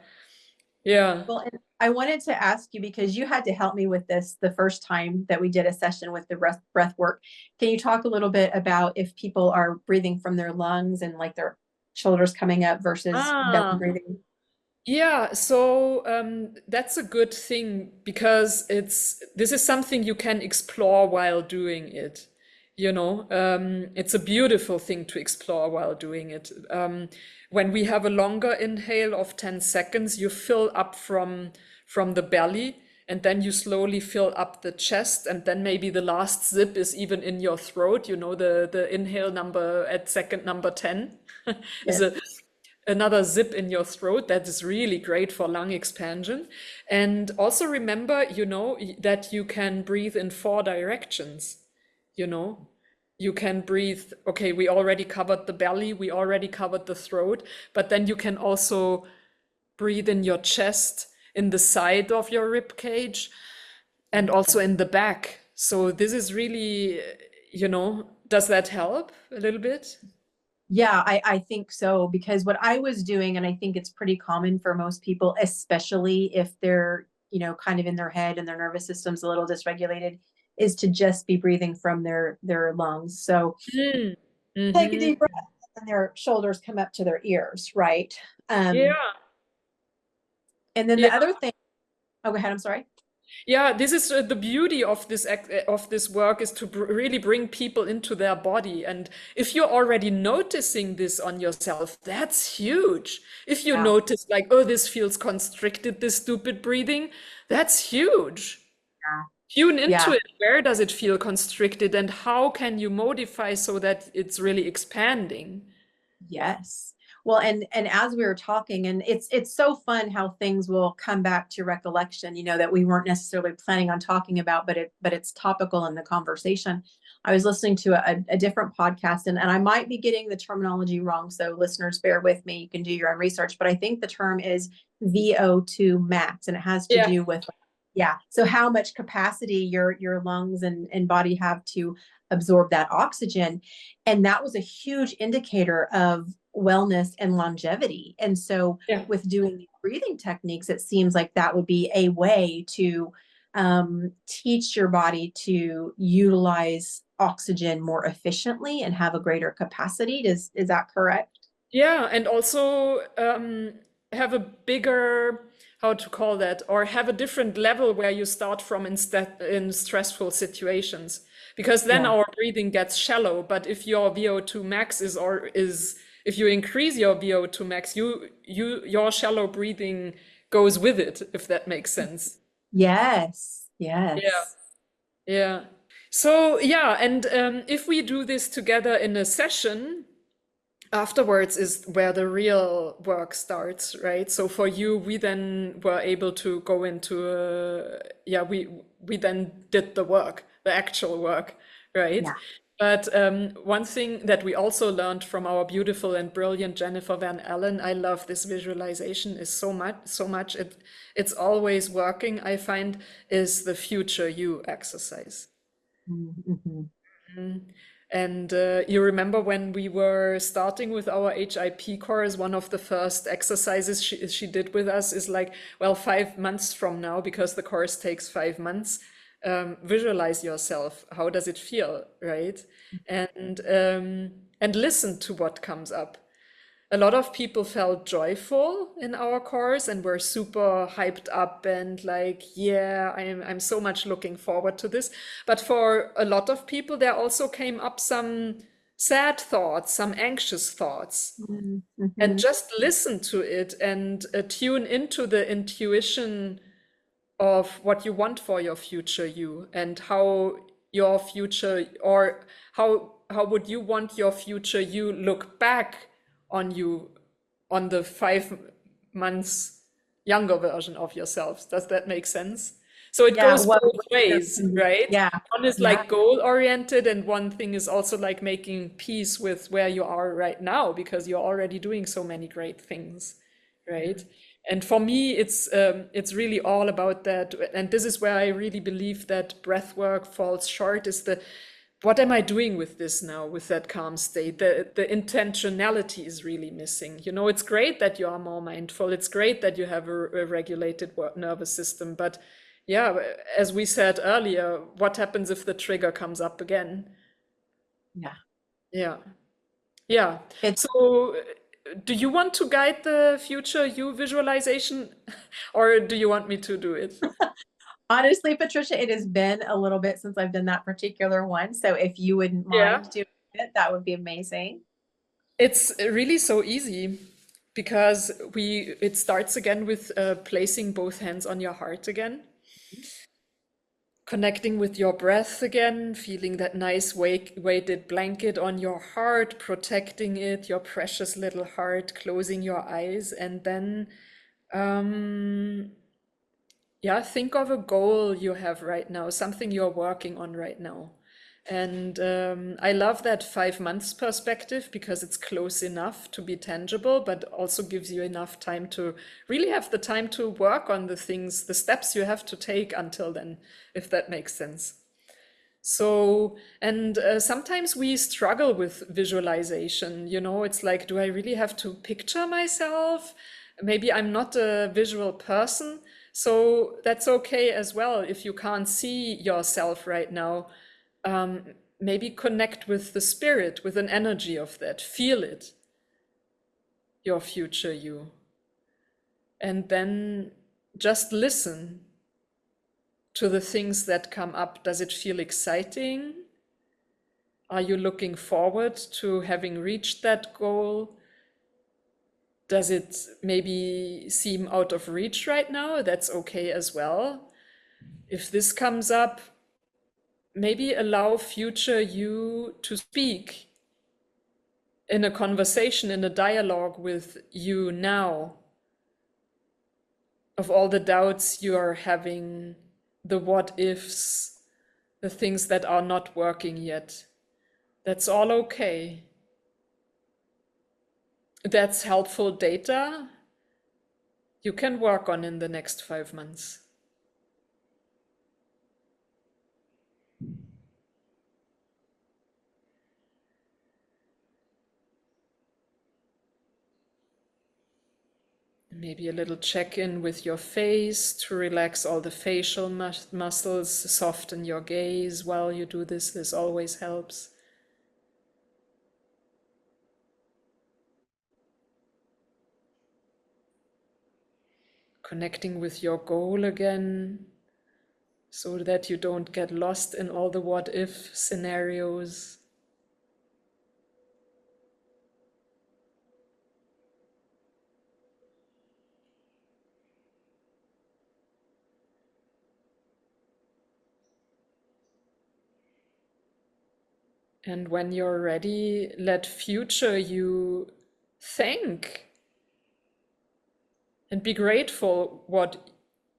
Yeah. Well, and I wanted to ask you because you had to help me with this the first time that we did a session with the breath work. Can you talk a little bit about if people are breathing from their lungs and like their shoulders coming up versus belly Ah. breathing? Yeah, so that's a good thing because this is something you can explore while doing it. It's a beautiful thing to explore while doing it. When we have a longer inhale of 10 seconds, you fill up from the belly, and then you slowly fill up the chest, and then maybe the last zip is even in your throat. The inhale number at second number 10 is Yes. another zip in your throat. That is really great for lung expansion. And also remember, that you can breathe in 4 directions. You know, you can breathe. Okay, we already covered the belly, we already covered the throat, but then you can also breathe in your chest, in the side of your rib cage, and also in the back. So this is really, does that help a little bit? Yeah, I think so because what I was doing, and I think it's pretty common for most people, especially if they're, kind of in their head and their nervous system's a little dysregulated, is to just be breathing from their lungs. So Mm. take a Mm-hmm. deep breath and their shoulders come up to their ears, right? Um, Yeah. and then Yeah. the other thing, oh, go ahead, I'm sorry. Yeah, this is the beauty of this work is to really bring people into their body. And if you're already noticing this on yourself, that's huge. If you Yeah, notice like, oh, this feels constricted, this stupid breathing, that's huge. Tune into yeah. it. Where does it feel constricted, and how can you modify so that it's really expanding? Yes. Well, and as we were talking, and it's so fun how things will come back to recollection, that we weren't necessarily planning on talking about, but it's topical in the conversation. I was listening to a different podcast, and I might be getting the terminology wrong, so listeners bear with me. You can do your own research, but I think the term is VO2 max, and it has to Yeah. do with, yeah, so how much capacity your lungs and body have to absorb that oxygen. And that was a huge indicator of wellness and longevity. And so Yeah. with doing these breathing techniques, it seems like that would be a way to teach your body to utilize oxygen more efficiently and have a greater capacity. Is that correct? Yeah, and also have a bigger, how to call that, or have a different level where you start from instead in stressful situations. Because then Yeah. our breathing gets shallow. But if your VO2 max is if you increase your VO2 max, your shallow breathing goes with it, if that makes sense. Yes. Yeah. Yes. Yeah. So yeah, and if we do this together in a session, afterwards is where the real work starts, right? So for you, we then were able to go into yeah, we then did the work, the actual work, right? Yeah. But one thing that we also learned from our beautiful and brilliant Jennifer Van Allen, I love this visualization, is so much. It's always working, I find, is the future you exercise. Mm-hmm. And you remember when we were starting with our HIP course, one of the first exercises she did with us is like, well, 5 months from now, because the course takes 5 months, visualize yourself. How does it feel, right? And listen to what comes up. A lot of people felt joyful in our course and were super hyped up and like, yeah, I'm so much looking forward to this. But for a lot of people, there also came up some sad thoughts, some anxious thoughts. And Mm-hmm. just listen to it and tune into the intuition of what you want for your future you, and how your future, or how would you want your future you look back on you, on the 5 months younger version of yourself. Does that make sense? So it Yeah. goes What both wisdom ways, right? yeah. One is Yeah. like goal oriented, and one thing is also like making peace with where you are right now, because you're already doing so many great things, right? And for me, it's really all about that. And this is where I really believe that breath work falls short, is the what am I doing with this now, with that calm state? The intentionality is really missing. You know, it's great that you are more mindful. It's great that you have a regulated nervous system. But yeah, as we said earlier, what happens if the trigger comes up again? Yeah. Yeah. Yeah. It's So, do you want to guide the future you visualization, or do you want me to do it? honestly, Patricia, it has been a little bit since I've done that particular one. So if you wouldn't Yeah. mind doing it, that would be amazing. It's really so easy, because it starts again with placing both hands on your heart again, connecting with your breath again, feeling that nice weighted blanket on your heart, protecting it, your precious little heart, closing your eyes, and then um, yeah, think of a goal you have right now, something you're working on right now. And I love that 5 months perspective, because it's close enough to be tangible, but also gives you enough time to really have the time to work on the things, the steps you have to take until then, if that makes sense. So, and sometimes we struggle with visualization. You know, it's like, do I really have to picture myself? Maybe I'm not a visual person. So that's okay as well if you can't see yourself right now. Um, Maybe connect with the spirit, with an energy of that. Feel it, your future you. And then just listen to the things that come up. Does it feel exciting? Are you looking forward to having reached that goal? Does it maybe seem out of reach right now? That's okay as well. If this comes up, maybe allow future you to speak in a conversation, in a dialogue with you now, of all the doubts you are having, the what ifs, the things that are not working yet. That's all okay. That's helpful data you can work on in the next 5 months. Maybe a little check-in with your face to relax all the facial muscles, soften your gaze while you do this. This always helps. Connecting with your goal again, so that you don't get lost in all the what-if scenarios. And when you're ready, let future you thank and be grateful what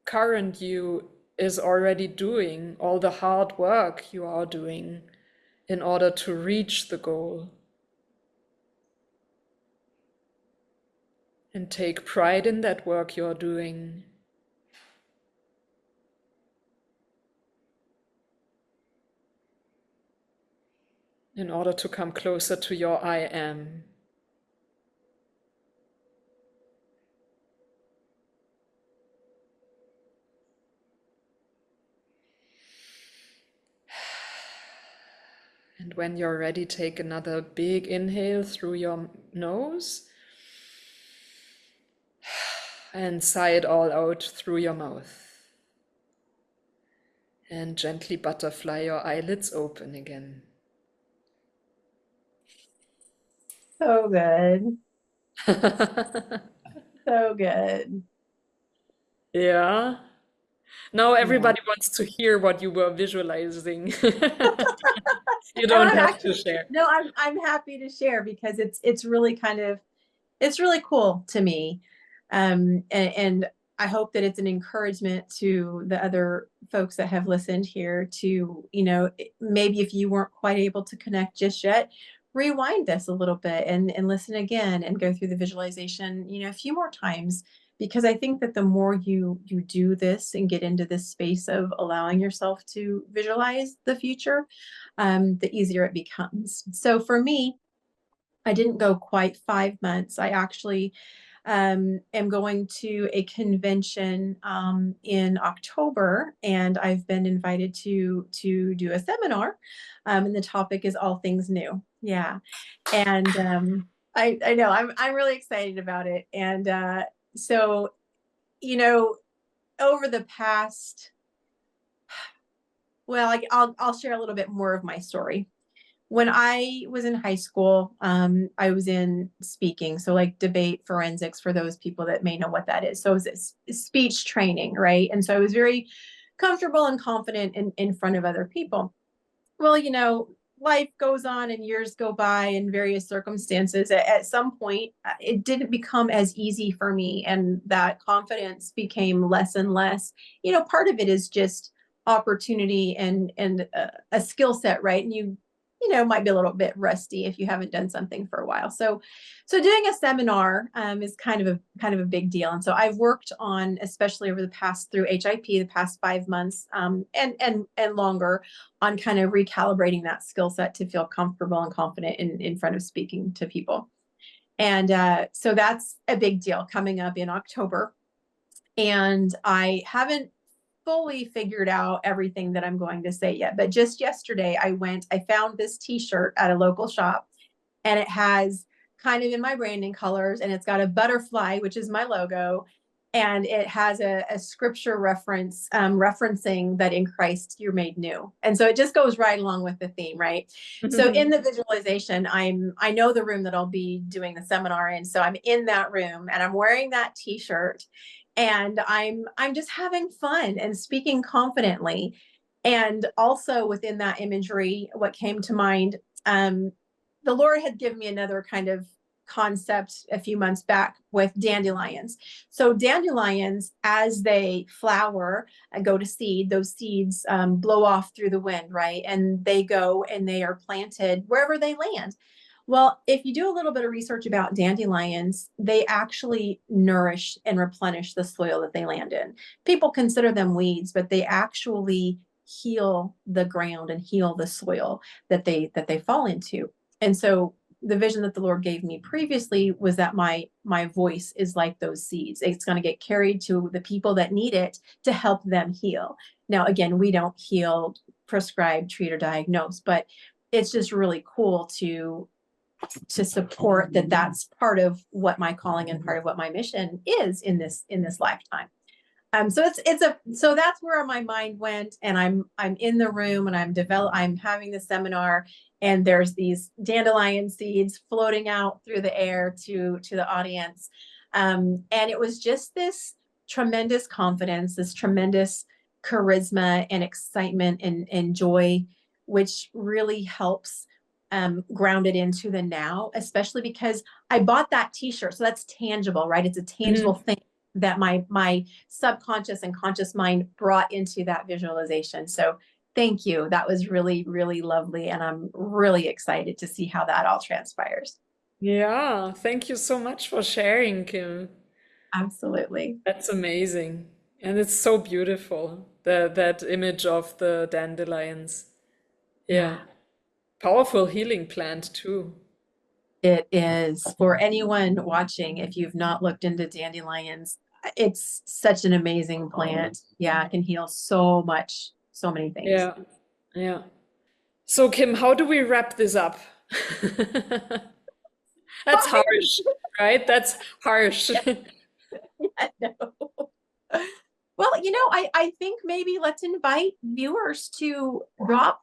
current you is already doing, all the hard work you are doing in order to reach the goal. And take pride in that work you're doing. In order to come closer to your I am. And when you're ready, take another big inhale through your nose and sigh it all out through your mouth. And gently butterfly your eyelids open again. So good. So good. Yeah. Now Yeah. everybody wants to hear what you were visualizing. You And don't I'm have to actually, share. no, I'm happy to share because it's really kind of, it's really cool to me. And I hope that it's an encouragement to the other folks that have listened here to, maybe if you weren't quite able to connect just yet, rewind this a little bit and listen again and go through the visualization, a few more times, because I think that the more you do this and get into this space of allowing yourself to visualize the future, the easier it becomes. So for me, I didn't go quite 5 months. I actually am going to a convention in October, and I've been invited to do a seminar, and the topic is all things new. Yeah, and I know I'm really excited about it, and so you know over the past, well, I'll share a little bit more of my story. When I was in high school, I was in speaking. So like debate forensics for those people that may know what that is. So it was speech training, right? And so I was very comfortable and confident in front of other people. Well, life goes on and years go by in various circumstances. At some point, it didn't become as easy for me, and that confidence became less and less. Part of it is just opportunity and a skill set, right? And you might be a little bit rusty if you haven't done something for a while. So doing a seminar is kind of a big deal. And so I've worked on, especially over the past through HIP, the past 5 months, and longer, on kind of recalibrating that skill set to feel comfortable and confident in front of speaking to people. And so that's a big deal coming up in October. And I haven't fully figured out everything that I'm going to say yet. But just yesterday, I found this t-shirt at a local shop, and it has kind of in my branding colors, and it's got a butterfly, which is my logo. And it has a scripture reference, referencing that in Christ you're made new. And so it just goes right along with the theme, right? So in the visualization, I know the room that I'll be doing the seminar in. So I'm in that room and I'm wearing that t-shirt, and I'm just having fun and speaking confidently. And also within that imagery, what came to mind, the Lord had given me another kind of concept a few months back with dandelions. So dandelions, as they flower and go to seed, those seeds blow off through the wind, right? And they go and they are planted wherever they land. Well, if you do a little bit of research about dandelions, they actually nourish and replenish the soil that they land in. People consider them weeds, but they actually heal the ground and heal the soil that they fall into. And so the vision that the Lord gave me previously was that my voice is like those seeds. It's going to get carried to the people that need it to help them heal. Now, again, we don't heal, prescribe, treat, or diagnose, but it's just really cool to support that that's part of what my calling and part of what my mission is in this lifetime. So that's where my mind went, and I'm in the room and I'm having the seminar, and there's these dandelion seeds floating out through the air to the audience. And it was just this tremendous confidence, this tremendous charisma and excitement and joy, which really helps ground it into the now, especially because I bought that t-shirt. So that's tangible, right? It's a tangible thing that my subconscious and conscious mind brought into that visualization. So thank you. That was really, really lovely. And I'm really excited to see how that all transpires. Yeah, thank you so much for sharing, Kim. Absolutely. That's amazing. And it's so beautiful, that image of the dandelions. Yeah. Yeah, Powerful healing plant too. it is. For anyone watching, if you've not looked into dandelions, it's such an amazing plant. Yeah, it can heal so much, so many things. Yeah. Yeah. So, Kim, how do we wrap this up? That's harsh, right? That's harsh. I know. Well, I think maybe let's invite viewers to drop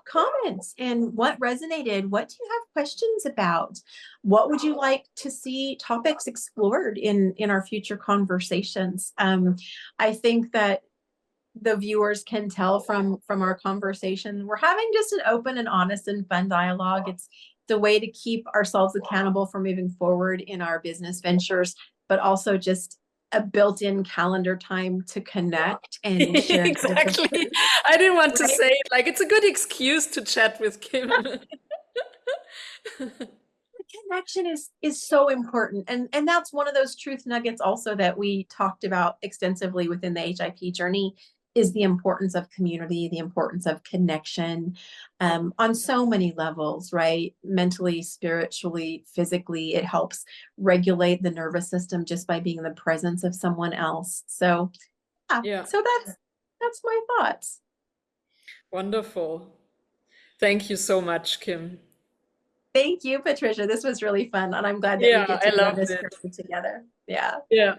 comments and what resonated. What do you have questions about? What would you like to see topics explored in our future conversations? I think that the viewers can tell from our conversation we're having just an open and honest and fun dialogue. It's the way to keep ourselves accountable for moving forward in our business ventures, but also just a built-in calendar time to connect and share Exactly. I didn't want to right? say it. Like, it's a good excuse to chat with Kim. Connection is so important, and that's one of those truth nuggets also that we talked about extensively within the HIP journey, is the importance of community, the importance of connection, on so many levels, right? Mentally, spiritually, physically. It helps regulate the nervous system just by being in the presence of someone else. So yeah, Yeah, so that's my thoughts. wonderful. Thank you so much, Kim. Thank you, Patricia. This was really fun, and I'm glad that we Yeah, get I to be on loved this it. journey together. Yeah. Yeah.